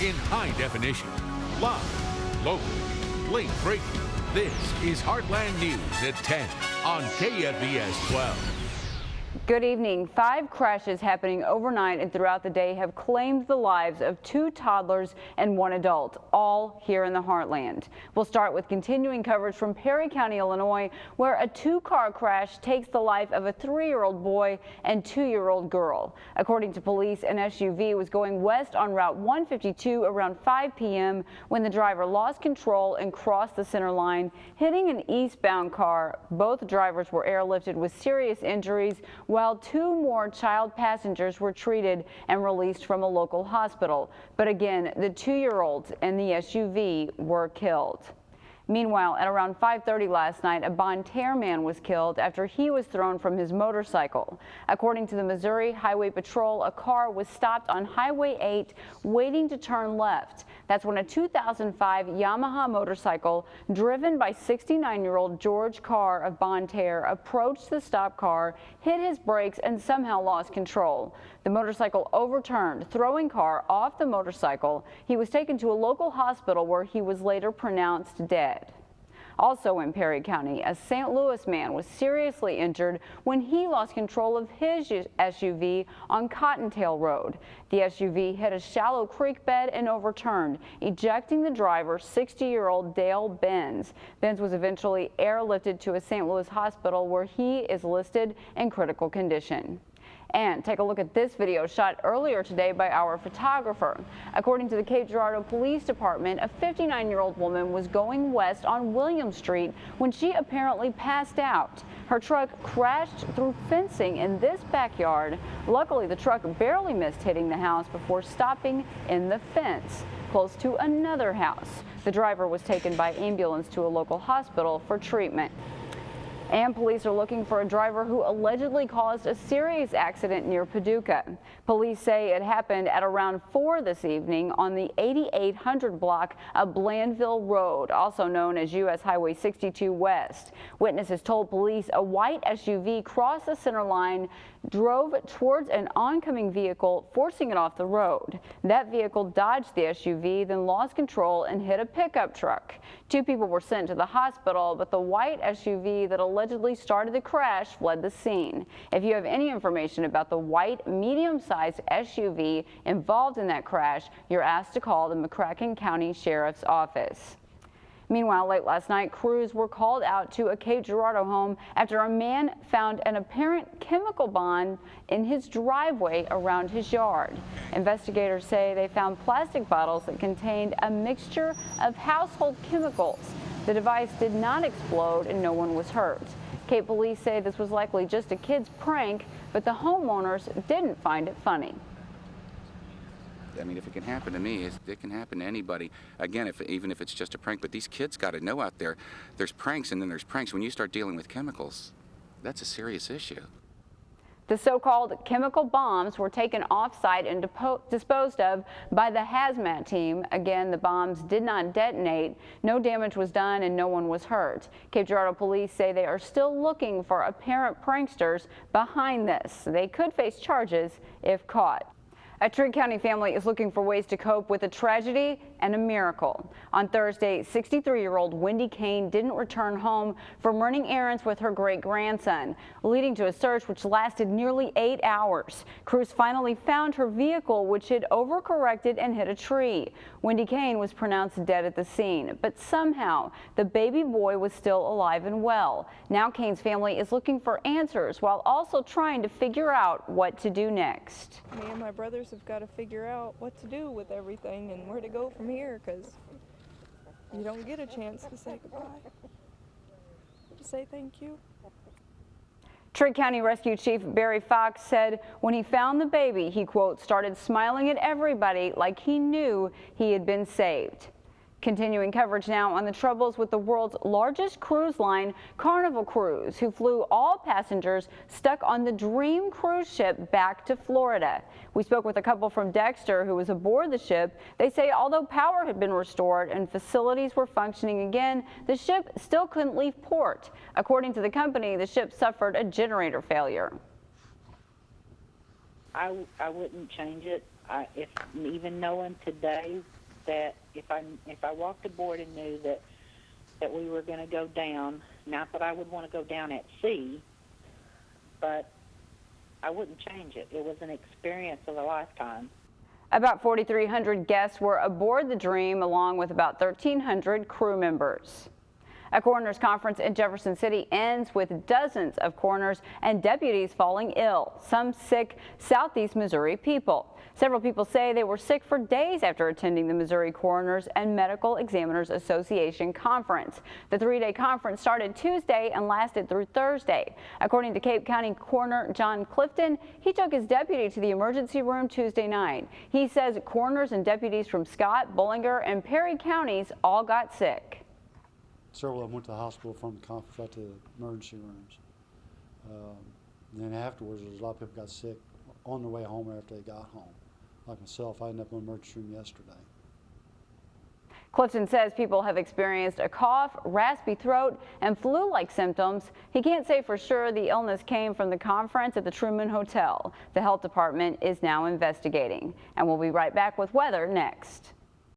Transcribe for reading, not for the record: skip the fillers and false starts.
in high definition. Live, local, late breaking. This is Heartland News at 10 on KFVS 12. Good evening. 5 crashes happening overnight and throughout the day have claimed the lives of 2 toddlers and 1 adult, all here in the Heartland. We'll start with continuing coverage from Perry County, Illinois, where a 2-car crash takes the life of a 3-year-old boy and 2-year-old girl. According to police, an SUV was going west on Route 152 around 5 p.m. when the driver lost control and crossed the center line, hitting an eastbound car. Both drivers were airlifted with serious injuries, while 2 more child passengers were treated and released from a local hospital. But again, the 2-year-old and the SUV were killed. Meanwhile, at around 5:30 last night, a Bonne Terre man was killed after he was thrown from his motorcycle. According to the Missouri Highway Patrol, a car was stopped on Highway 8 waiting to turn left. That's when a 2005 Yamaha motorcycle driven by 69-year-old George Carr of Bonne Terre approached the stopped car, hit his brakes, and somehow lost control. The motorcycle overturned, throwing Carr off the motorcycle. He was taken to a local hospital where he was later pronounced dead. Also in Perry County, a St. Louis man was seriously injured when he lost control of his SUV on Cottontail Road. The SUV hit a shallow creek bed and overturned, ejecting the driver, 60-year-old Dale Benz. Benz was eventually airlifted to a St. Louis hospital where he is listed in critical condition. And take a look at this video shot earlier today by our photographer. According to the Cape Girardeau Police Department, a 59-year-old woman was going west on William Street when she apparently passed out. Her truck crashed through fencing in this backyard. Luckily, the truck barely missed hitting the house before stopping in the fence close to another house. The driver was taken by ambulance to a local hospital for treatment. And police are looking for a driver who allegedly caused a serious accident near Paducah. Police say it happened at around 4 this evening on the 8800 block of Blandville Road, also known as U.S. Highway 62 West. Witnesses told police a white SUV crossed the center line, drove towards an oncoming vehicle, forcing it off the road. That vehicle dodged the SUV, then lost control and hit a pickup truck. 2 people were sent to the hospital, but the white SUV that allegedly started the crash fled the scene. If you have any information about the white medium-sized SUV involved in that crash, you're asked to call the McCracken County Sheriff's Office. Meanwhile, late last night, crews were called out to a Cape Girardeau home after a man found an apparent chemical bond in his driveway around his yard. Investigators say they found plastic bottles that contained a mixture of household chemicals. The device did not explode and no one was hurt. Cape police say this was likely just a kid's prank, but the homeowners didn't find it funny. I mean, if it can happen to me, it can happen to anybody. Again, even if it's just a prank, but these kids got to know out there, there's pranks and then there's pranks. When you start dealing with chemicals, that's a serious issue. The so-called chemical bombs were taken off-site and disposed of by the hazmat team. Again, the bombs did not detonate. No damage was done and no one was hurt. Cape Girardeau police say they are still looking for apparent pranksters behind this. They could face charges if caught. A Trigg County family is looking for ways to cope with a tragedy and a miracle. On Thursday, 63-year-old Wendy Kane didn't return home from running errands with her great-grandson, leading to a search which lasted nearly 8 hours. Crews finally found her vehicle, which had overcorrected and hit a tree. Wendy Kane was pronounced dead at the scene, but somehow the baby boy was still alive and well. Now Kane's family is looking for answers while also trying to figure out what to do next. Me and my brothers have got to figure out what to do with everything and where to go from here, because you don't get a chance to say goodbye, to say thank you. Trigg County Rescue Chief Barry Fox said when he found the baby, he, quote, started smiling at everybody like he knew he had been saved. Continuing coverage now on the troubles with the world's largest cruise line, Carnival Cruise, who flew all passengers stuck on the Dream cruise ship back to Florida. We spoke with a couple from Dexter who was aboard the ship. They say although power had been restored and facilities were functioning again, the ship still couldn't leave port. According to the company, the ship suffered a generator failure. I wouldn't change it. Even knowing today that if I walked aboard and knew that we were going to go down, not that I would want to go down at sea, but I wouldn't change it. It was an experience of a lifetime. About 4,300 guests were aboard the Dream, along with about 1,300 crew members. A coroner's conference in Jefferson City ends with dozens of coroners and deputies falling ill, some sick Southeast Missouri people. Several people say they were sick for days after attending the Missouri Coroners and Medical Examiners Association conference. The three-day conference started Tuesday and lasted through Thursday. According to Cape County Coroner John Clifton, he took his deputy to the emergency room Tuesday night. He says coroners and deputies from Scott, Bullinger, and Perry counties all got sick. Several of them went to the hospital from the conference right to the emergency rooms. Then afterwards, a lot of people got sick on their way home or after they got home. Like myself, I ended up in the emergency room yesterday. Clifton says people have experienced a cough, raspy throat, and flu-like symptoms. He can't say for sure the illness came from the conference at the Truman Hotel. The health department is now investigating. And we'll be right back with weather next.